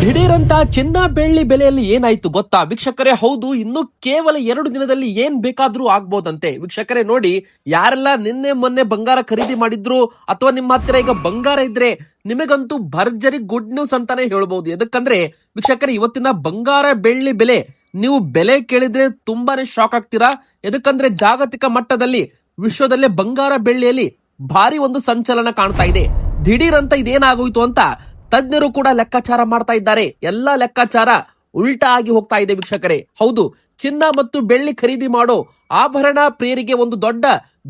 ದಿಢೀರಂತ ಚಿನ್ನ ಬೆಳ್ಳಿ ಬೆಲೆಯಲ್ಲಿ ಏನಾಯ್ತು ಗೊತ್ತಾ ವೀಕ್ಷಕರೇ? ಹೌದು, ಇನ್ನು ಕೇವಲ 2 ದಿನದಲ್ಲಿ ಏನ್ ಬೇಕಾದ್ರೂ ಆಗ್ಬೋದಂತೆ ವೀಕ್ಷಕರೇ. ನೋಡಿ, ಯಾರೆಲ್ಲ ನಿನ್ನೆ ಮೊನ್ನೆ ಬಂಗಾರ ಖರೀದಿ ಮಾಡಿದ್ರು ಅಥವಾ ನಿಮ್ಮ ಹತ್ತಿರ ಈಗ ಬಂಗಾರ ಇದ್ರೆ ನಿಮಗಂತೂ ಭರ್ಜರಿ ಗುಡ್ ನ್ಯೂಸ್ ಅಂತಾನೆ ಹೇಳ್ಬಹುದು. ಎದಕ್ಕಂದ್ರೆ ವೀಕ್ಷಕರೇ, ಇವತ್ತಿನ ಬಂಗಾರ ಬೆಳ್ಳಿ ಬೆಲೆ ನೀವು ಬೆಲೆ ಕೇಳಿದ್ರೆ ತುಂಬಾನೇ ಶಾಕ್ ಆಗ್ತೀರಾ. ಎದಕ್ಕಂದ್ರೆ ಜಾಗತಿಕ ಮಟ್ಟದಲ್ಲಿ ವಿಶ್ವದಲ್ಲೇ ಬಂಗಾರ ಬೆಳ್ಳಿಯಲ್ಲಿ ಭಾರಿ ಒಂದು ಸಂಚಲನ ಕಾಣ್ತಾ ಇದೆ. ದಿಢೀರಂತ ಇದೇನಾಗೋಯ್ತು ಅಂತ ತಜ್ಞರು ಕೂಡ ಲೆಕ್ಕಾಚಾರ ಮಾಡ್ತಾ ಇದ್ದಾರೆ. ಎಲ್ಲಾ ಲೆಕ್ಕಾಚಾರ ಉಲ್ಟಾ ಆಗಿ ಹೋಗ್ತಾ ಇದೆ ವೀಕ್ಷಕರೇ. ಹೌದು, ಚಿನ್ನ ಮತ್ತು ಬೆಳ್ಳಿ ಖರೀದಿ ಮಾಡೋ ಆಭರಣ ಪ್ರಿಯರಿಗೆ ಒಂದು ದೊಡ್ಡ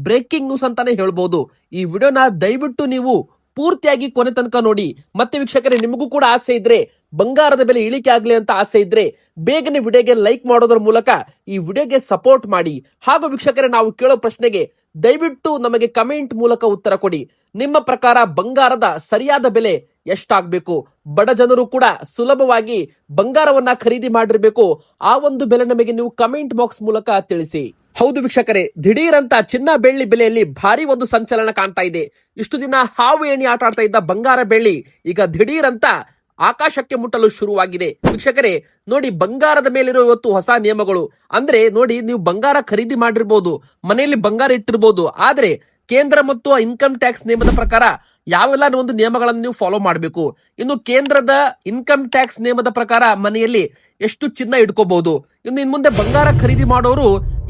ಬ್ರೇಕಿಂಗ್ ನ್ಯೂಸ್ ಅಂತಾನೆ ಹೇಳ್ಬಹುದು. ಈ ವಿಡಿಯೋನ ದಯವಿಟ್ಟು ನೀವು ಪೂರ್ತಿಯಾಗಿ ಕೊನೆ ತನಕ ನೋಡಿ. ಮತ್ತೆ ವೀಕ್ಷಕರೇ, ನಿಮಗೂ ಕೂಡ ಆಸೆ ಇದ್ರೆ ಬಂಗಾರದ ಬೆಲೆ ಇಳಿಕೆ ಆಗ್ಲಿ ಅಂತ ಆಸೆ ಇದ್ರೆ ಬೇಗನೆ ವಿಡಿಯೋಗೆ ಲೈಕ್ ಮಾಡೋದ್ರ ಮೂಲಕ ಈ ವಿಡಿಯೋಗೆ ಸಪೋರ್ಟ್ ಮಾಡಿ. ಹಾಗೂ ವೀಕ್ಷಕರೇ, ನಾವು ಕೇಳೋ ಪ್ರಶ್ನೆಗೆ ದಯವಿಟ್ಟು ನಮಗೆ ಕಮೆಂಟ್ ಮೂಲಕ ಉತ್ತರ ಕೊಡಿ. ನಿಮ್ಮ ಪ್ರಕಾರ ಬಂಗಾರದ ಸರಿಯಾದ ಬೆಲೆ ಎಷ್ಟಾಗಬೇಕು? ಬಡ ಜನರು ಕೂಡ ಸುಲಭವಾಗಿ ಬಂಗಾರವನ್ನ ಖರೀದಿ ಮಾಡಿರ್ಬೇಕು. ಆ ಒಂದು ಬೆಲೆ ನಮಗೆ ನೀವು ಕಮೆಂಟ್ ಬಾಕ್ಸ್ ಮೂಲಕ ತಿಳಿಸಿ. ಹೌದು ವೀಕ್ಷಕರೇ, ದಿಢೀರಂತ ಚಿನ್ನ ಬೆಳ್ಳಿ ಬೆಲೆಯಲ್ಲಿ ಭಾರಿ ಒಂದು ಸಂಚಲನ ಕಾಣ್ತಾ ಇದೆ. ಇಷ್ಟು ದಿನ ಹಾವು ಏಣಿ ಆಟ ಆಡ್ತಾ ಇದ್ದ ಬಂಗಾರ ಬೆಳ್ಳಿ ಈಗ ದಿಢೀರಂತ ಆಕಾಶಕ್ಕೆ ಮುಟ್ಟಲು ಶುರುವಾಗಿದೆ. ವೀಕ್ಷಕರೇ ನೋಡಿ, ಬಂಗಾರದ ಮೇಲಿರೋ ಇವತ್ತು ಹೊಸ ನಿಯಮಗಳು. ಅಂದ್ರೆ ನೋಡಿ, ನೀವು ಬಂಗಾರ ಖರೀದಿ ಮಾಡಿರ್ಬೋದು, ಮನೆಯಲ್ಲಿ ಬಂಗಾರ ಇಟ್ಟಿರ್ಬೋದು, ಆದ್ರೆ ಕೇಂದ್ರ ಮತ್ತು ಇನ್ಕಮ್ ಟ್ಯಾಕ್ಸ್ ನಿಯಮದ ಪ್ರಕಾರ ಯಾವೆಲ್ಲ ಒಂದು ನಿಯಮಗಳನ್ನು ನೀವು ಫಾಲೋ ಮಾಡಬೇಕು. ಇನ್ನು ಕೇಂದ್ರದ ಇನ್ಕಮ್ ಟ್ಯಾಕ್ಸ್ ನಿಯಮದ ಪ್ರಕಾರ ಮನೆಯಲ್ಲಿ ಎಷ್ಟು ಚಿನ್ನ ಇಟ್ಕೋಬಹುದು, ಇನ್ನು ಮುಂದೆ ಬಂಗಾರ ಖರೀದಿ ಮಾಡೋರು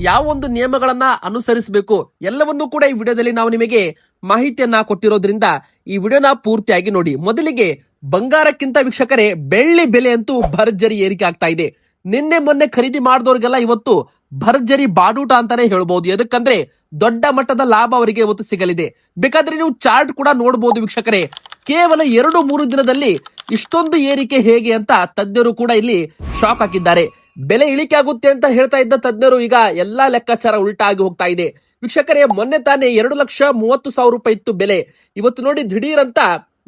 ಯಾವ ಒಂದು ನಿಯಮಗಳನ್ನ ಅನುಸರಿಸಬೇಕು, ಎಲ್ಲವನ್ನೂ ಕೂಡ ಈ ವಿಡಿಯೋದಲ್ಲಿ ನಾವು ನಿಮಗೆ ಮಾಹಿತಿಯನ್ನ ಕೊಟ್ಟಿರೋದ್ರಿಂದ ಈ ವಿಡಿಯೋನ ಪೂರ್ತಿಯಾಗಿ ನೋಡಿ. ಮೊದಲಿಗೆ ಬಂಗಾರಕ್ಕಿಂತ ವೀಕ್ಷಕರೇ ಬೆಳ್ಳಿ ಬೆಲೆ ಅಂತೂ ಭರ್ಜರಿ ಏರಿಕೆ ಆಗ್ತಾ ಇದೆ. ನಿನ್ನೆ ಮೊನ್ನೆ ಖರೀದಿ ಮಾಡಿದವ್ರಿಗೆಲ್ಲ ಇವತ್ತು ಭರ್ಜರಿ ಬಾಡೂಟ ಅಂತಾನೆ ಹೇಳ್ಬಹುದು. ಎದಕ್ಕಂದ್ರೆ ದೊಡ್ಡ ಮಟ್ಟದ ಲಾಭ ಅವರಿಗೆ ಇವತ್ತು ಸಿಗಲಿದೆ. ಬೇಕಾದ್ರೆ ನೀವು ಚಾರ್ಟ್ ಕೂಡ ನೋಡಬಹುದು ವೀಕ್ಷಕರೇ. ಕೇವಲ 2-3 ದಿನದಲ್ಲಿ ಇಷ್ಟೊಂದು ಏರಿಕೆ ಹೇಗೆ ಅಂತ ತಜ್ಞರು ಕೂಡ ಇಲ್ಲಿ ಶಾಕ್ ಹಾಕಿದ್ದಾರೆ. ಬೆಲೆ ಇಳಿಕೆ ಆಗುತ್ತೆ ಅಂತ ಹೇಳ್ತಾ ಇದ್ದ ತಜ್ಞರು ಈಗ ಎಲ್ಲಾ ಲೆಕ್ಕಾಚಾರ ಉಲ್ಟಾ ಆಗಿ ಹೋಗ್ತಾ ಇದೆ ವೀಕ್ಷಕರೇ. ಮೊನ್ನೆ ತಾನೇ 2,30,000 ರೂಪಾಯಿ ಇತ್ತು ಬೆಲೆ. ಇವತ್ತು ನೋಡಿ, ದಿಢೀರಂತ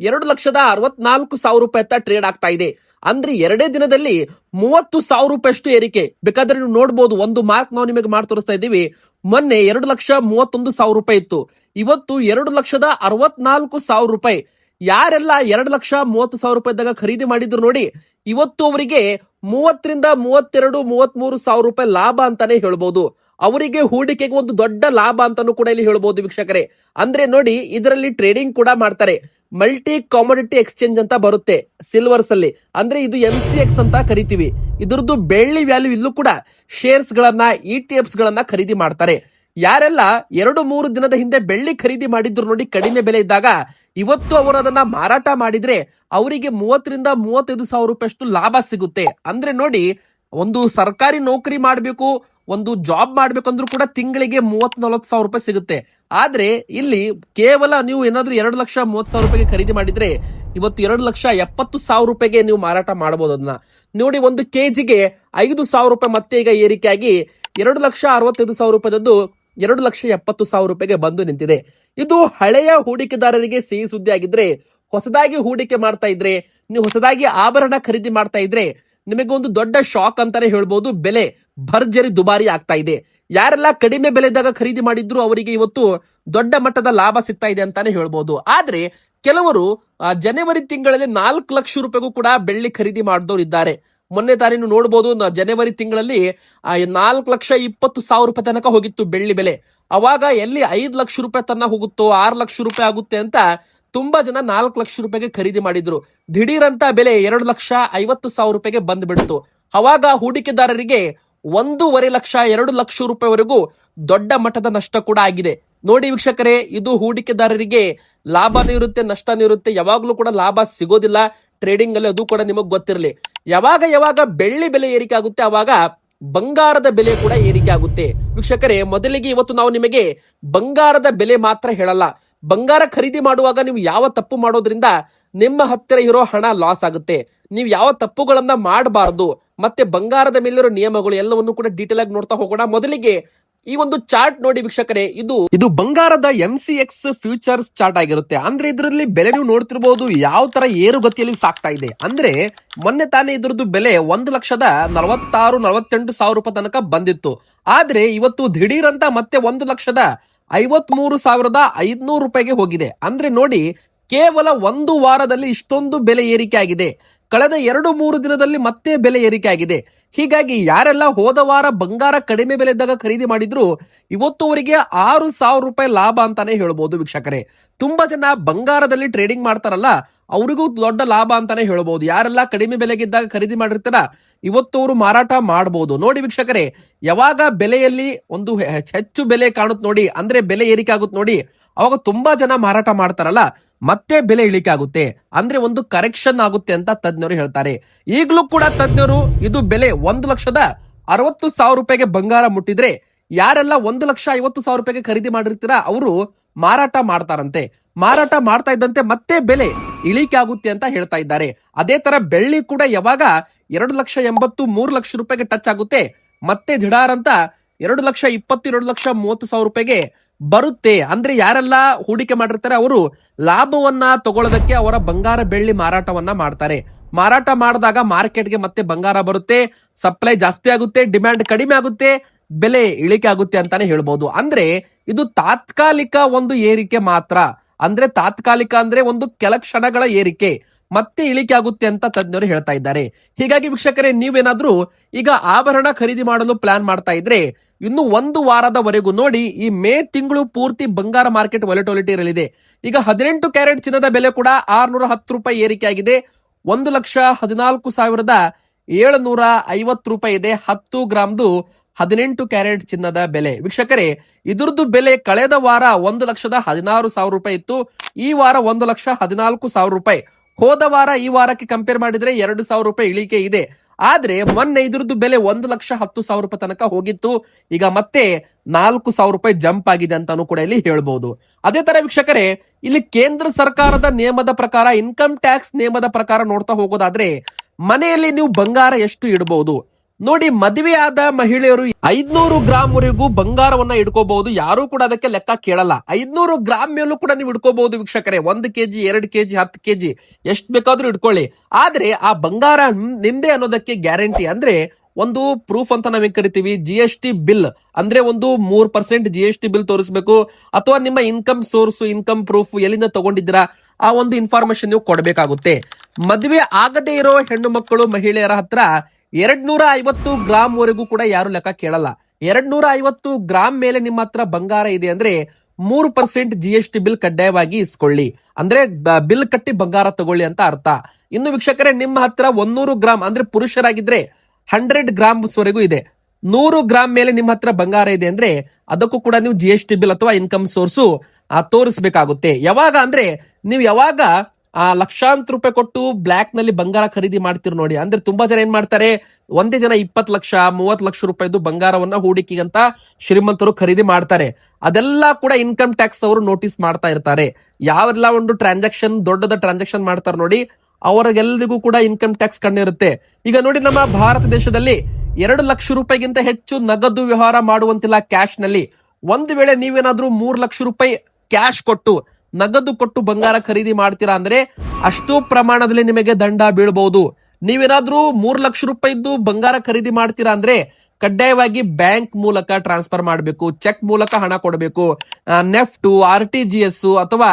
2,64,000 ರೂಪಾಯಿ ಅಂತ ಟ್ರೇಡ್ ಆಗ್ತಾ ಇದೆ. ಅಂದ್ರೆ 2 ದಿನದಲ್ಲಿ 30,000 ರೂಪಾಯಿ ಅಷ್ಟು ಏರಿಕೆ. ಬೇಕಾದ್ರೆ ನೀವು ನೋಡಬಹುದು, ಒಂದು ಮಾರ್ಕ್ ನಾವು ನಿಮಗೆ ಮಾಡಿ ತೋರಿಸ್ತಾ ಇದ್ದೀವಿ. ಮೊನ್ನೆ 2,31,000 ರೂಪಾಯಿ ಇತ್ತು, ಇವತ್ತು 2,64,000 ರೂಪಾಯಿ. ಯಾರೆಲ್ಲ 2,30,000 ರೂಪಾಯಿದಾಗ ಖರೀದಿ ಮಾಡಿದ್ರು ನೋಡಿ, ಇವತ್ತು ಅವರಿಗೆ 30ರಿಂದ 32, 33,000 ರೂಪಾಯಿ ಲಾಭ ಅಂತಾನೆ ಹೇಳ್ಬಹುದು. ಅವರಿಗೆ ಹೂಡಿಕೆಗೆ ಒಂದು ದೊಡ್ಡ ಲಾಭ ಅಂತಾನು ಕೂಡ ಇಲ್ಲಿ ಹೇಳ್ಬಹುದು ವೀಕ್ಷಕರೇ. ಅಂದ್ರೆ ನೋಡಿ, ಇದರಲ್ಲಿ ಟ್ರೇಡಿಂಗ್ ಕೂಡ ಮಾಡ್ತಾರೆ. ಮಲ್ಟಿ ಕಾಮೋಡಿಟಿ ಎಕ್ಸ್ಚೇಂಜ್ ಅಂತ ಬರುತ್ತೆ ಸಿಲ್ವರ್ಸ್ ಅಲ್ಲಿ, ಅಂದ್ರೆ ಇದು MCX ಅಂತ ಕರಿತೀವಿ. ಇದ್ರದ್ದು ಬೆಳ್ಳಿ ವ್ಯಾಲ್ಯೂ ಇಲ್ಲೂ ಕೂಡ ಶೇರ್ಸ್ ಗಳನ್ನ ETFs ಗಳನ್ನ ಖರೀದಿ ಮಾಡ್ತಾರೆ. ಯಾರೆಲ್ಲ 2-3 ದಿನದ ಹಿಂದೆ ಬೆಳ್ಳಿ ಖರೀದಿ ಮಾಡಿದ್ರು ನೋಡಿ, ಕಡಿಮೆ ಬೆಲೆ ಇದ್ದಾಗ, ಇವತ್ತು ಅವರು ಅದನ್ನ ಮಾರಾಟ ಮಾಡಿದ್ರೆ ಅವರಿಗೆ 30ರಿಂದ 35,000 ರೂಪಾಯಿ ಅಷ್ಟು ಲಾಭ ಸಿಗುತ್ತೆ. ಅಂದ್ರೆ ನೋಡಿ, ಒಂದು ಸರ್ಕಾರಿ ನೌಕರಿ ಮಾಡ್ಬೇಕು, ಒಂದು ಜಾಬ್ ಮಾಡ್ಬೇಕಂದ್ರೂ ಕೂಡ ತಿಂಗಳಿಗೆ 30-40,000 ರೂಪಾಯಿ ಸಿಗುತ್ತೆ. ಆದ್ರೆ ಇಲ್ಲಿ ಕೇವಲ ನೀವು ಏನಾದ್ರೂ 2,30,000 ರೂಪಾಯಿಗೆ ಖರೀದಿ ಮಾಡಿದ್ರೆ ಇವತ್ತು 2,70,000 ರೂಪಾಯಿಗೆ ನೀವು ಮಾರಾಟ ಮಾಡಬಹುದು. ಅದನ್ನ ನೋಡಿ, ಒಂದು ಕೆಜಿಗೆ 5,000 ರೂಪಾಯಿ ಮತ್ತೆ ಈಗ ಏರಿಕೆಯಾಗಿ 2,65,000 ರೂಪಾಯಿದ್ದು 2,70,000 ರೂಪಾಯಿಗೆ ಬಂದು ನಿಂತಿದೆ. ಇದು ಹಳೆಯ ಹೂಡಿಕೆದಾರರಿಗೆ ಸಿಹಿ ಸುದ್ದಿ ಆಗಿದ್ರೆ, ಹೊಸದಾಗಿ ಹೂಡಿಕೆ ಮಾಡ್ತಾ ಇದ್ರೆ, ನೀವು ಹೊಸದಾಗಿ ಆಭರಣ ಖರೀದಿ ಮಾಡ್ತಾ ಇದ್ರೆ ನಿಮಗೆ ಒಂದು ದೊಡ್ಡ ಶಾಕ್ ಅಂತಾನೆ ಹೇಳ್ಬಹುದು. ಬೆಲೆ ಭರ್ಜರಿ ದುಬಾರಿ ಆಗ್ತಾ ಇದೆ. ಯಾರೆಲ್ಲ ಕಡಿಮೆ ಬೆಲೆದಾಗ ಖರೀದಿ ಮಾಡಿದ್ರು ಅವರಿಗೆ ಇವತ್ತು ದೊಡ್ಡ ಮಟ್ಟದ ಲಾಭ ಸಿಗ್ತಾ ಇದೆ ಅಂತಾನೆ ಹೇಳ್ಬಹುದು. ಆದ್ರೆ ಕೆಲವರು ಜನವರಿ ತಿಂಗಳಲ್ಲಿ 4 ಲಕ್ಷ ರೂಪಾಯಿಗೂ ಕೂಡ ಬೆಳ್ಳಿ ಖರೀದಿ ಮಾಡಿದವರು ಇದ್ದಾರೆ. ಮೊನ್ನೆ ತಾನೇ ನೀವು ನೋಡಬಹುದು, ಜನವರಿ ತಿಂಗಳಲ್ಲಿ 4,20,000 ರೂಪಾಯಿ ತನಕ ಹೋಗಿತ್ತು ಬೆಳ್ಳಿ ಬೆಲೆ. ಅವಾಗ ಎಲ್ಲಿ 5 ಲಕ್ಷ ರೂಪಾಯಿ ತನಕ ಹೋಗುತ್ತೋ, 6 ಲಕ್ಷ ರೂಪಾಯಿ ಆಗುತ್ತೆ ಅಂತ ತುಂಬಾ ಜನ 4 ಲಕ್ಷ ರೂಪಾಯಿಗೆ ಖರೀದಿ ಮಾಡಿದ್ರು. ದಿಢೀರಂತ ಬೆಲೆ 2,50,000 ರೂಪಾಯಿಗೆ ಬಂದ್ಬಿಡ್ತು. ಅವಾಗ ಹೂಡಿಕೆದಾರರಿಗೆ 1.5 ಲಕ್ಷ 2 ಲಕ್ಷ ರೂಪಾಯಿವರೆಗೂ ದೊಡ್ಡ ಮಟ್ಟದ ನಷ್ಟ ಕೂಡ ಆಗಿದೆ. ನೋಡಿ ವೀಕ್ಷಕರೇ, ಇದು ಹೂಡಿಕೆದಾರರಿಗೆ ಲಾಭನೂ ಇರುತ್ತೆ, ನಷ್ಟನೂ ಇರುತ್ತೆ. ಯಾವಾಗ್ಲೂ ಕೂಡ ಲಾಭ ಸಿಗೋದಿಲ್ಲ ಟ್ರೇಡಿಂಗ್ ಅಲ್ಲಿ, ಅದು ಕೂಡ ನಿಮಗ್ ಗೊತ್ತಿರಲಿ. ಯಾವಾಗ ಬೆಳ್ಳಿ ಬೆಲೆ ಏರಿಕೆ ಆಗುತ್ತೆ ಅವಾಗ ಬಂಗಾರದ ಬೆಲೆ ಕೂಡ ಏರಿಕೆ ಆಗುತ್ತೆ ವೀಕ್ಷಕರೇ. ಮೊದಲಿಗೆ ಇವತ್ತು ನಾವು ನಿಮಗೆ ಬಂಗಾರದ ಬೆಲೆ ಮಾತ್ರ ಹೇಳಲ್ಲ. ಬಂಗಾರ ಖರೀದಿ ಮಾಡುವಾಗ ನೀವು ಯಾವ ತಪ್ಪು ಮಾಡೋದ್ರಿಂದ ನಿಮ್ಮ ಹತ್ತಿರ ಇರೋ ಹಣ ಲಾಸ್ ಆಗುತ್ತೆ, ನೀವು ಯಾವ ತಪ್ಪುಗಳನ್ನ ಮಾಡಬಾರದು, ಮತ್ತೆ ಬಂಗಾರದ ಮೇಲಿರೋ ನಿಯಮಗಳು ಎಲ್ಲವನ್ನು ಕೂಡ ಡೀಟೇಲ್ ಆಗಿ ನೋಡ್ತಾ ಹೋಗೋಣ. ಮೊದಲಿಗೆ ಈ ಒಂದು ಚಾರ್ಟ್ ನೋಡಿ ವೀಕ್ಷಕರೇ, ಇದು ಬಂಗಾರದ MCX ಫ್ಯೂಚರ್ಸ್ ಚಾರ್ಟ್ ಆಗಿರುತ್ತೆ. ಅಂದ್ರೆ ಇದರಲ್ಲಿ ಬೆಲೆ ನೀವು ನೋಡ್ತಿರ್ಬಹುದು ಯಾವ ತರ ಏರುಗತಿಯಲ್ಲಿ ಸಾಕ್ತಾ ಇದೆ. ಅಂದ್ರೆ ಮೊನ್ನೆ ತಾನೇ ಇದ್ರದ್ದು ಬೆಲೆ 1,46,48,000 ರೂಪಾಯಿ ತನಕ ಬಂದಿತ್ತು. ಆದ್ರೆ ಇವತ್ತು ದಿಢೀರಂತ ಮತ್ತೆ 1,53,500 ರೂಪಾಯಿಗೆ ಹೋಗಿದೆ. ಅಂದ್ರೆ ನೋಡಿ, ಕೇವಲ ಒಂದು ವಾರದಲ್ಲಿ ಇಷ್ಟೊಂದು ಬೆಲೆ ಏರಿಕೆ ಆಗಿದೆ. ಕಳೆದ 2-3 ದಿನದಲ್ಲಿ ಮತ್ತೆ ಬೆಲೆ ಏರಿಕೆ ಆಗಿದೆ. ಹೀಗಾಗಿ ಯಾರೆಲ್ಲ ಹೋದ ವಾರ ಬಂಗಾರ ಕಡಿಮೆ ಬೆಲೆ ಇದ್ದಾಗ ಖರೀದಿ ಮಾಡಿದ್ರು ಇವತ್ತು ಅವರಿಗೆ 6,000 ರೂಪಾಯಿ ಲಾಭ ಅಂತಾನೆ ಹೇಳ್ಬೋದು ವೀಕ್ಷಕರೇ. ತುಂಬಾ ಜನ ಬಂಗಾರದಲ್ಲಿ ಟ್ರೇಡಿಂಗ್ ಮಾಡ್ತಾರಲ್ಲ, ಅವರಿಗೂ ದೊಡ್ಡ ಲಾಭ ಅಂತಾನೆ ಹೇಳ್ಬೋದು. ಯಾರೆಲ್ಲ ಕಡಿಮೆ ಬೆಲೆಗಿದ್ದಾಗ ಖರೀದಿ ಮಾಡಿರ್ತಾರ ಇವತ್ತು ಅವರು ಮಾರಾಟ ಮಾಡಬಹುದು. ನೋಡಿ ವೀಕ್ಷಕರೇ, ಯಾವಾಗ ಬೆಲೆಯಲ್ಲಿ ಒಂದು ಹೆಚ್ಚು ಬೆಲೆ ಕಾಣುತ್ತೆ ನೋಡಿ, ಅಂದ್ರೆ ಬೆಲೆ ಏರಿಕೆ ಆಗುತ್ತೆ ನೋಡಿ, ಅವಾಗ ತುಂಬಾ ಜನ ಮಾರಾಟ ಮಾಡ್ತಾರಲ್ಲ, ಮತ್ತೆ ಬೆಲೆ ಇಳಿಕೆ ಆಗುತ್ತೆ, ಅಂದ್ರೆ ಒಂದು ಕರೆಕ್ಷನ್ ಆಗುತ್ತೆ ಅಂತ ತಜ್ಞರು ಹೇಳ್ತಾರೆ. ಈಗಲೂ ಕೂಡ ತಜ್ಞರು ಇದು ಬೆಲೆ 1,60,000 ರೂಪಾಯಿಗೆ ಬಂಗಾರ ಮುಟ್ಟಿದ್ರೆ ಯಾರೆಲ್ಲ 1,50,000 ರೂಪಾಯಿಗೆ ಖರೀದಿ ಮಾಡಿರ್ತೀರಾ ಅವರು ಮಾರಾಟ ಮಾಡ್ತಾರಂತೆ. ಮಾರಾಟ ಮಾಡ್ತಾ ಇದ್ದಂತೆ ಮತ್ತೆ ಬೆಲೆ ಇಳಿಕೆ ಆಗುತ್ತೆ ಅಂತ ಹೇಳ್ತಾ ಇದ್ದಾರೆ. ಅದೇ ತರ ಬೆಳ್ಳಿ ಕೂಡ ಯಾವಾಗ 2,80,000 3,00,000 ರೂಪಾಯಿಗೆ ಟಚ್ ಆಗುತ್ತೆ ಮತ್ತೆ ಜಿಡಾರ್ ಅಂತ 2,20,000 2,30,000 ರೂಪಾಯಿಗೆ ಬರುತ್ತೆ. ಅಂದ್ರೆ ಯಾರೆಲ್ಲ ಹೂಡಿಕೆ ಮಾಡಿರ್ತಾರೆ ಅವರು ಲಾಭವನ್ನ ತಗೊಳ್ಳೋದಕ್ಕೆ ಅವರ ಬಂಗಾರ ಬೆಳ್ಳಿ ಮಾರಾಟವನ್ನ ಮಾಡ್ತಾರೆ. ಮಾರಾಟ ಮಾಡಿದಾಗ ಮಾರ್ಕೆಟ್ಗೆ ಮತ್ತೆ ಬಂಗಾರ ಬರುತ್ತೆ, ಸಪ್ಲೈ ಜಾಸ್ತಿ ಆಗುತ್ತೆ, ಡಿಮ್ಯಾಂಡ್ ಕಡಿಮೆ ಆಗುತ್ತೆ, ಬೆಲೆ ಇಳಿಕೆ ಆಗುತ್ತೆ ಅಂತಾನೆ ಹೇಳ್ಬೋದು. ಅಂದ್ರೆ ಇದು ತಾತ್ಕಾಲಿಕ ಒಂದು ಏರಿಕೆ ಮಾತ್ರ. ಅಂದ್ರೆ ತಾತ್ಕಾಲಿಕ ಅಂದ್ರೆ ಒಂದು ಕೆಲ ಕ್ಷಣಗಳ ಏರಿಕೆ, ಮತ್ತೆ ಇಳಿಕೆ ಆಗುತ್ತೆ ಅಂತ ತಜ್ಞರು ಹೇಳ್ತಾ ಇದ್ದಾರೆ. ಹೀಗಾಗಿ ವೀಕ್ಷಕರೇ, ನೀವೇನಾದ್ರೂ ಈಗ ಆಭರಣ ಖರೀದಿ ಮಾಡಲು ಪ್ಲಾನ್ ಮಾಡ್ತಾ ಇದ್ರೆ ಇನ್ನು 1 ವಾರದವರೆಗೂ ನೋಡಿ, ಈ ಮೇ ತಿಂಗಳು ಪೂರ್ತಿ ಬಂಗಾರ ಮಾರ್ಕೆಟ್ ವಾಲಟಿಲಿಟಿ ಇರಲಿದೆ. ಈಗ 18 ಕ್ಯಾರೆಟ್ ಚಿನ್ನದ ಬೆಲೆ ಕೂಡ 610 ರೂಪಾಯಿ ಏರಿಕೆ ಆಗಿದೆ. 1,14,750 ರೂಪಾಯಿ ಇದೆ 10 ಗ್ರಾಮ್ದು 18 ಕ್ಯಾರೆಟ್ ಚಿನ್ನದ ಬೆಲೆ. ವೀಕ್ಷಕರೇ, ಇದ್ರದ್ದು ಬೆಲೆ ಕಳೆದ ವಾರ 1,16,000 ರೂಪಾಯಿ ಇತ್ತು. ಈ ವಾರ 1,14,000 ರೂಪಾಯಿ. ಹೋದ ವಾರ ಈ ವಾರಕ್ಕೆ ಕಂಪೇರ್ ಮಾಡಿದ್ರೆ 2,000 ರೂಪಾಯಿ ಇಳಿಕೆ ಇದೆ. ಆದ್ರೆ ಮೊನ್ನೆ ಇದ್ರದ್ದು ಬೆಲೆ 1,10,000 ರೂಪಾಯಿ ತನಕ ಹೋಗಿತ್ತು. ಈಗ ಮತ್ತೆ 4,000 ರೂಪಾಯಿ ಜಂಪ್ ಆಗಿದೆ ಅಂತಾನು ಕೂಡ ಇಲ್ಲಿ ಹೇಳ್ಬಹುದು. ಅದೇ ತರ ವೀಕ್ಷಕರೇ, ಇಲ್ಲಿ ಕೇಂದ್ರ ಸರ್ಕಾರದ ನಿಯಮದ ಪ್ರಕಾರ, ಇನ್ಕಮ್ ಟ್ಯಾಕ್ಸ್ ನಿಯಮದ ಪ್ರಕಾರ ನೋಡ್ತಾ ಹೋಗೋದಾದ್ರೆ ಮನೆಯಲ್ಲಿ ನೀವು ಬಂಗಾರ ಎಷ್ಟು ಇಡಬಹುದು ನೋಡಿ. ಮದುವೆಯಾದ ಮಹಿಳೆಯರು 500 ಗ್ರಾಮ್ ವರೆಗೂ ಬಂಗಾರವನ್ನ ಇಡ್ಕೋಬಹುದು. ಯಾರು ಕೂಡ ಅದಕ್ಕೆ ಲೆಕ್ಕ ಕೇಳಲ್ಲ. 500 ಗ್ರಾಮ್ ಮೇಲೂ ಕೂಡ ನೀವು ಇಡ್ಕೋಬಹುದು ವೀಕ್ಷಕರೇ. 1 ಕೆಜಿ 2 ಕೆಜಿ 10 ಕೆಜಿ ಎಷ್ಟು ಬೇಕಾದ್ರೂ ಇಟ್ಕೊಳ್ಳಿ. ಆದ್ರೆ ಆ ಬಂಗಾರ ನಿಮ್ದೇ ಅನ್ನೋದಕ್ಕೆ ಗ್ಯಾರಂಟಿ, ಅಂದ್ರೆ ಒಂದು ಪ್ರೂಫ್ ಅಂತ ನಾವೇನ್ ಕರಿತೀವಿ, GST ಬಿಲ್, ಅಂದ್ರೆ ಒಂದು 3% GST ಬಿಲ್ ತೋರಿಸಬೇಕು, ಅಥವಾ ನಿಮ್ಮ ಇನ್ಕಮ್ ಸೋರ್ಸ್, ಇನ್ಕಮ್ ಪ್ರೂಫ್ ಎಲ್ಲಿಂದ ತಗೊಂಡಿದ್ದೀರಾ ಆ ಒಂದು ಇನ್ಫಾರ್ಮೇಶನ್ ನೀವು ಕೊಡಬೇಕಾಗುತ್ತೆ. ಮದುವೆ ಆಗದೇ ಇರೋ ಹೆಣ್ಣು ಮಕ್ಕಳು ಮಹಿಳೆಯರ ಹತ್ರ 250 ಗ್ರಾಮ್ ವರೆಗೂ ಕೂಡ ಯಾರು ಲೆಕ್ಕ ಕೇಳಲ್ಲ. 250 ಗ್ರಾಮ್ ಮೇಲೆ ನಿಮ್ಮ ಹತ್ರ ಬಂಗಾರ ಇದೆ ಅಂದ್ರೆ 3% GST ಬಿಲ್ ಕಡ್ಡಾಯವಾಗಿ ಇಸ್ಕೊಳ್ಳಿ. ಅಂದ್ರೆ ಬಿಲ್ ಕಟ್ಟಿ ಬಂಗಾರ ತಗೊಳ್ಳಿ ಅಂತ ಅರ್ಥ. ಇನ್ನು ವೀಕ್ಷಕರೇ, ನಿಮ್ಮ ಹತ್ರ 100 ಗ್ರಾಮ್ ಅಂದ್ರೆ ಪುರುಷರಾಗಿದ್ರೆ 100 ಗ್ರಾಮ್ಸ್ ವರೆಗೂ ಇದೆ. 100 ಗ್ರಾಮ್ ಮೇಲೆ ನಿಮ್ಮ ಹತ್ರ ಬಂಗಾರ ಇದೆ ಅಂದ್ರೆ ಅದಕ್ಕೂ ಕೂಡ ನೀವು GST ಬಿಲ್ ಅಥವಾ ಇನ್ಕಮ್ ಸೋರ್ಸು ತೋರಿಸಬೇಕಾಗುತ್ತೆ. ಯಾವಾಗ ಅಂದ್ರೆ ನೀವು ಯಾವಾಗ ಲಕ್ಷಾಂತರ ರೂಪಾಯಿ ಕೊಟ್ಟು ಬ್ಲಾಕ್ ನಲ್ಲಿ ಬಂಗಾರ ಖರೀದಿ ಮಾಡ್ತೀರಿ ನೋಡಿ, ಅಂದ್ರೆ ತುಂಬಾ ಜನ ಏನ್ ಮಾಡ್ತಾರೆ, ಒಂದೇ ದಿನ 20 ಲಕ್ಷ 30 ಲಕ್ಷ ರೂಪಾಯಿದು ಬಂಗಾರವನ್ನ ಹೂಡಿಕೆಗಂತ ಶ್ರೀಮಂತರು ಖರೀದಿ ಮಾಡ್ತಾರೆ. ಅದೆಲ್ಲ ಕೂಡ ಇನ್ಕಮ್ ಟ್ಯಾಕ್ಸ್ ಅವರು ನೋಟಿಸ್ ಮಾಡ್ತಾ ಇರ್ತಾರೆ. ಯಾವೆಲ್ಲ ಒಂದು ಟ್ರಾನ್ಸಾಕ್ಷನ್ ದೊಡ್ಡದ ಟ್ರಾನ್ಸಾಕ್ಷನ್ ಮಾಡ್ತಾರೆ ನೋಡಿ, ಅವರಿಗೆಲ್ಲರಿಗೂ ಕೂಡ ಇನ್ಕಮ್ ಟ್ಯಾಕ್ಸ್ ಕಂಡಿರುತ್ತೆ. ಈಗ ನೋಡಿ, ನಮ್ಮ ಭಾರತ ದೇಶದಲ್ಲಿ 2 ಲಕ್ಷ ರೂಪಾಯಿಗಿಂತ ಹೆಚ್ಚು ನಗದು ವ್ಯವಹಾರ ಮಾಡುವಂತಿಲ್ಲ ಕ್ಯಾಶ್ ನಲ್ಲಿ. ಒಂದು ವೇಳೆ ನೀವೇನಾದ್ರೂ 3 ಲಕ್ಷ ರೂಪಾಯಿ ಕ್ಯಾಶ್ ಕೊಟ್ಟು ನಗದು ಕೊಟ್ಟು ಬಂಗಾರ ಖರೀದಿ ಮಾಡ್ತೀರಾ ಅಂದ್ರೆ ಅಷ್ಟು ಪ್ರಮಾಣದಲ್ಲಿ ನಿಮಗೆ ದಂಡ ಬೀಳಬಹುದು. ನೀವೇನಾದ್ರೂ 3 ಲಕ್ಷ ರೂಪಾಯಿದ್ದು ಬಂಗಾರ ಖರೀದಿ ಮಾಡ್ತೀರಾ ಅಂದ್ರೆ ಕಡ್ಡಾಯವಾಗಿ ಬ್ಯಾಂಕ್ ಮೂಲಕ ಟ್ರಾನ್ಸ್ಫರ್ ಮಾಡಬೇಕು, ಚೆಕ್ ಮೂಲಕ ಹಣ ಕೊಡಬೇಕು. ನೆಫ್ಟ್, RTGS ಅಥವಾ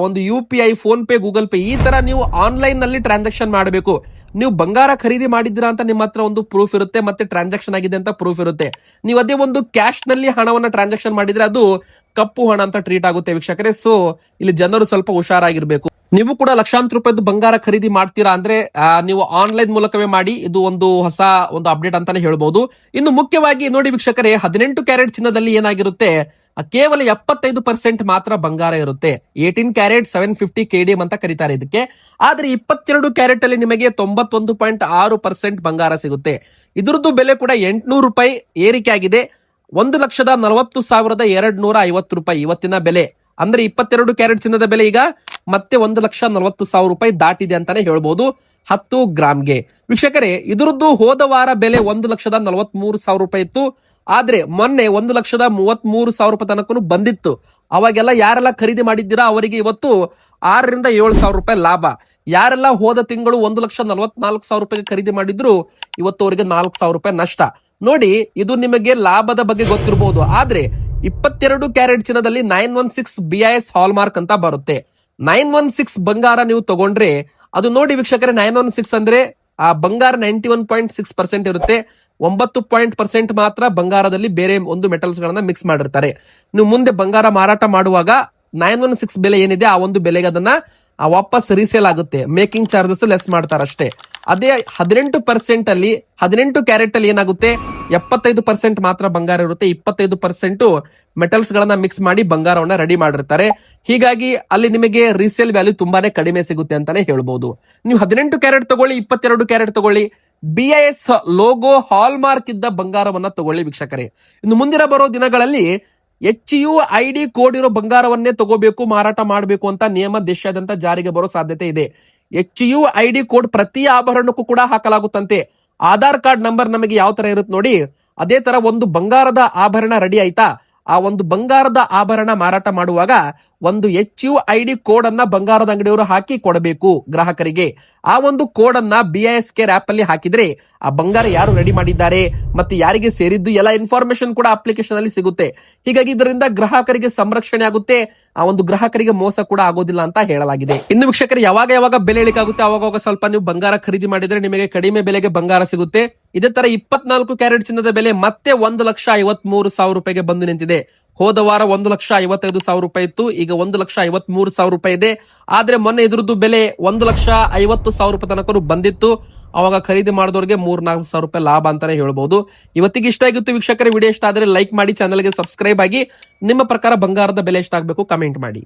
ಒಂದು UPI, phone pay, Google pay, ಈ ತರ ನೀವು ಆನ್ಲೈನ್ ನಲ್ಲಿ ಟ್ರಾನ್ಸಾಕ್ಷನ್ ಮಾಡಬೇಕು. ನೀವು ಬಂಗಾರ ಖರೀದಿ ಮಾಡಿದ್ದೀರಾ ಅಂತ ನಿಮ್ಮ ಹತ್ರ ಒಂದು ಪ್ರೂಫ್ ಇರುತ್ತೆ, ಮತ್ತೆ ಟ್ರಾನ್ಸಾಕ್ಷನ್ ಆಗಿದೆ ಅಂತ ಪ್ರೂಫ್ ಇರುತ್ತೆ. ನೀವು ಅದೇ ಒಂದು ಕ್ಯಾಶ್ ನಲ್ಲಿ ಹಣವನ್ನ ಟ್ರಾನ್ಸಾಕ್ಷನ್ ಮಾಡಿದ್ರೆ ಅದು ಕಪ್ಪು ಹಣ ಅಂತ ಟ್ರೀಟ್ ಆಗುತ್ತೆ ವೀಕ್ಷಕರೇ. ಸೊ ಇಲ್ಲಿ ಜನರು ಸ್ವಲ್ಪ ಹುಷಾರಾಗಿರ್ಬೇಕು. ನೀವು ಕೂಡ ಲಕ್ಷಾಂತರ ರೂಪಾಯಿದು ಬಂಗಾರ ಖರೀದಿ ಮಾಡ್ತೀರಾ ಅಂದ್ರೆ ನೀವು ಆನ್ಲೈನ್ ಮೂಲಕವೇ ಮಾಡಿ. ಇದು ಒಂದು ಹೊಸ ಒಂದು ಅಪ್ಡೇಟ್ ಅಂತಾನೆ ಹೇಳ್ಬಹುದು. ಇನ್ನು ಮುಖ್ಯವಾಗಿ ನೋಡಿ ವೀಕ್ಷಕರೇ, 18 ಕ್ಯಾರೆಟ್ ಚಿನ್ನದಲ್ಲಿ ಏನಾಗಿರುತ್ತೆ, ಕೇವಲ 75% ಮಾತ್ರ ಬಂಗಾರ ಇರುತ್ತೆ. 18 ಕ್ಯಾರೆಟ್ 750 KDM ಅಂತ ಕರೀತಾರೆ ಇದಕ್ಕೆ. ಆದ್ರೆ 22 ಕ್ಯಾರೆಟ್ ಅಲ್ಲಿ ನಿಮಗೆ 91.6% ಬಂಗಾರ ಸಿಗುತ್ತೆ. ಇದ್ರದ್ದು ಬೆಲೆ ಕೂಡ 800 ರೂಪಾಯಿ ಏರಿಕೆ ಆಗಿದೆ. 1,40,250 ರೂಪಾಯಿ ಇವತ್ತಿನ ಬೆಲೆ. ಅಂದ್ರೆ 22 ಕ್ಯಾರೆಟ್ ಚಿನ್ನದ ಬೆಲೆ ಈಗ ಮತ್ತೆ 1,40,000 ರೂಪಾಯಿ ದಾಟಿದೆ ಅಂತಾನೆ ಹೇಳ್ಬಹುದು 10 ಗ್ರಾಮ್ಗೆ. ವೀಕ್ಷಕರೇ, ಇದ್ರದ್ದು ಹೋದ ವಾರ ಬೆಲೆ 1,43,000 ರೂಪಾಯಿ ಇತ್ತು. ಆದ್ರೆ ಮೊನ್ನೆ 1,33,000 ರೂಪಾಯಿ ತನಕ ಬಂದಿತ್ತು. ಅವಾಗೆಲ್ಲ ಯಾರೆಲ್ಲ ಖರೀದಿ ಮಾಡಿದ್ದೀರಾ ಅವರಿಗೆ ಇವತ್ತು 6,000 ರಿಂದ 7,000 ರೂಪಾಯಿ ಲಾಭ. ಯಾರೆಲ್ಲ ಹೋದ ತಿಂಗಳು 1,44,000 ರೂಪಾಯಿ ಖರೀದಿ ಮಾಡಿದ್ರು ಇವತ್ತು ಅವರಿಗೆ 4,000 ರೂಪಾಯಿ ನಷ್ಟ. ನೋಡಿ, ಇದು ನಿಮಗೆ ಲಾಭದ ಬಗ್ಗೆ ಗೊತ್ತಿರಬಹುದು. ಆದ್ರೆ 22 ಕ್ಯಾರೆಟ್ ಚಿನ್ನದಲ್ಲಿ 916 BIS ಹಾಲ್ ಮಾರ್ಕ್ ಅಂತ ಬರುತ್ತೆ. 916 ಬಂಗಾರ ನೀವು ತಗೊಂಡ್ರೆ ಅದು ನೋಡಿ ವೀಕ್ಷಕರೇ 916 ಅಂದ್ರೆ ಆ ಬಂಗಾರ 91.6% ಇರುತ್ತೆ. 9% ಮಾತ್ರ ಬಂಗಾರದಲ್ಲಿ ಬೇರೆ ಒಂದು ಮೆಟಲ್ಸ್ ಗಳನ್ನ ಮಿಕ್ಸ್ ಮಾಡಿರ್ತಾರೆ. ನೀವು ಮುಂದೆ ಬಂಗಾರ ಮಾರಾಟ ಮಾಡುವಾಗ 916 ಬೆಲೆ ಏನಿದೆ ಆ ಒಂದು ಬೆಲೆಗೆ ಅದನ್ನ ವಾಪಸ್ ರೀಸೇಲ್ ಆಗುತ್ತೆ. ಮೇಕಿಂಗ್ ಚಾರ್ಜಸ್ ಲೆಸ್ ಮಾಡ್ತಾರಷ್ಟೇ. ಅದೇ 18% ಅಲ್ಲಿ 18 ಕ್ಯಾರೆಟ್ ಅಲ್ಲಿ ಏನಾಗುತ್ತೆ 75% ಮಾತ್ರ ಬಂಗಾರ ಇರುತ್ತೆ. 25% ಮೆಟಲ್ಸ್ ಗಳನ್ನ ಮಿಕ್ಸ್ ಮಾಡಿ ಬಂಗಾರವನ್ನ ರೆಡಿ ಮಾಡಿರ್ತಾರೆ. ಹೀಗಾಗಿ ಅಲ್ಲಿ ನಿಮಗೆ ರೀಸೇಲ್ ವ್ಯಾಲ್ಯೂ ತುಂಬಾನೇ ಕಡಿಮೆ ಸಿಗುತ್ತೆ ಅಂತಾನೆ ಹೇಳ್ಬಹುದು. ನೀವು 18 ಕ್ಯಾರೆಟ್ ತಗೊಳ್ಳಿ, 22 ಕ್ಯಾರೆಟ್ ತಗೊಳ್ಳಿ, BIS ಲೋಗೋ ಹಾಲ್ ಮಾರ್ಕ್ ಇದ್ದ ಬಂಗಾರವನ್ನ ತಗೊಳ್ಳಿ ವೀಕ್ಷಕರೇ. ಇನ್ನು ಮುಂದಿನ ಬರೋ ದಿನಗಳಲ್ಲಿ HUID ಕೋಡ್ ಇರೋ ಬಂಗಾರವನ್ನೇ ತಗೋಬೇಕು, ಮಾರಾಟ ಮಾಡಬೇಕು ಅಂತ ನಿಯಮ ದೇಶಾದ್ಯಂತ ಜಾರಿಗೆ ಬರೋ ಸಾಧ್ಯತೆ ಇದೆ. HUID ಕೋಡ್ ಪ್ರತಿ ಆಭರಣಕ್ಕೂ ಕೂಡ ಹಾಕಲಾಗುತ್ತಂತೆ. ಆಧಾರ್ ಕಾರ್ಡ್ ನಂಬರ್ ನಮಗೆ ಯಾವ ತರ ಇರುತ್ತೆ ನೋಡಿ, ಅದೇ ತರ ಒಂದು ಬಂಗಾರದ ಆಭರಣ ರೆಡಿ ಆಯ್ತಾ, ಆ ಒಂದು ಬಂಗಾರದ ಆಭರಣ ಮಾರಾಟ ಮಾಡುವಾಗ ಒಂದು HUID ಕೋಡ್ ಅನ್ನ ಬಂಗಾರದ ಅಂಗಡಿಯವರು ಹಾಕಿ ಕೊಡಬೇಕು ಗ್ರಾಹಕರಿಗೆ. ಆ ಒಂದು ಕೋಡ್ ಅನ್ನ BIS ಕೇರ್ ಆಪ್ ಅಲ್ಲಿ ಹಾಕಿದ್ರೆ ಆ ಬಂಗಾರ ಯಾರು ರೆಡಿ ಮಾಡಿದ್ದಾರೆ ಮತ್ತೆ ಯಾರಿಗೆ ಸೇರಿದ್ದು ಎಲ್ಲ ಇನ್ಫಾರ್ಮೇಶನ್ ಕೂಡ ಅಪ್ಲಿಕೇಶನ್ ಅಲ್ಲಿ ಸಿಗುತ್ತೆ. ಹೀಗಾಗಿ ಇದರಿಂದ ಗ್ರಾಹಕರಿಗೆ ಸಂರಕ್ಷಣೆ ಆಗುತ್ತೆ, ಆ ಒಂದು ಗ್ರಾಹಕರಿಗೆ ಮೋಸ ಕೂಡ ಆಗೋದಿಲ್ಲ ಅಂತ ಹೇಳಲಾಗಿದೆ. ಇನ್ನು ವೀಕ್ಷಕರು ಯಾವಾಗ ಬೆಲೆ ಇಳಿಕಾಗುತ್ತೆ ಅವಾಗ ಸ್ವಲ್ಪ ನೀವು ಬಂಗಾರ ಖರೀದಿ ಮಾಡಿದ್ರೆ ನಿಮಗೆ ಕಡಿಮೆ ಬೆಲೆಗೆ ಬಂಗಾರ ಸಿಗುತ್ತೆ. ಇದೇ ತರ 24 ಕ್ಯಾರೆಟ್ ಚಿನ್ನದ ಬೆಲೆ ಮತ್ತೆ 1,53,000 ರೂಪಾಯಿಗೆ ಬಂದು ನಿಂತಿದೆ. ಹೋದ ವಾರ 1,55,000 ರೂಪಾಯಿ ಇತ್ತು, ಈಗ 1,53,000 ರೂಪಾಯಿ ಇದೆ. ಆದ್ರೆ ಮೊನ್ನೆ ಇದ್ರದ್ದು ಬೆಲೆ 1,50,000 ರೂಪಾಯಿ ತನಕ ಬಂದಿತ್ತು. ಅವಾಗ ಖರೀದಿ ಮಾಡಿದವ್ರಿಗೆ 3,000-4,000 ರೂಪಾಯಿ ಲಾಭ ಅಂತಾನೆ ಹೇಳ್ಬಹುದು. ಇವತ್ತಿಗೆ ಇಷ್ಟ ಆಗಿತ್ತು ವೀಕ್ಷಕರ. ವಿಡಿಯೋ ಇಷ್ಟ ಆದ್ರೆ ಲೈಕ್ ಮಾಡಿ, ಚಾನಲ್ಗೆ ಸಬ್ಸ್ಕ್ರೈಬ್ ಆಗಿ. ನಿಮ್ಮ ಪ್ರಕಾರ ಬಂಗಾರದ ಬೆಲೆ ಎಷ್ಟಾಗಬೇಕು ಕಮೆಂಟ್ ಮಾಡಿ.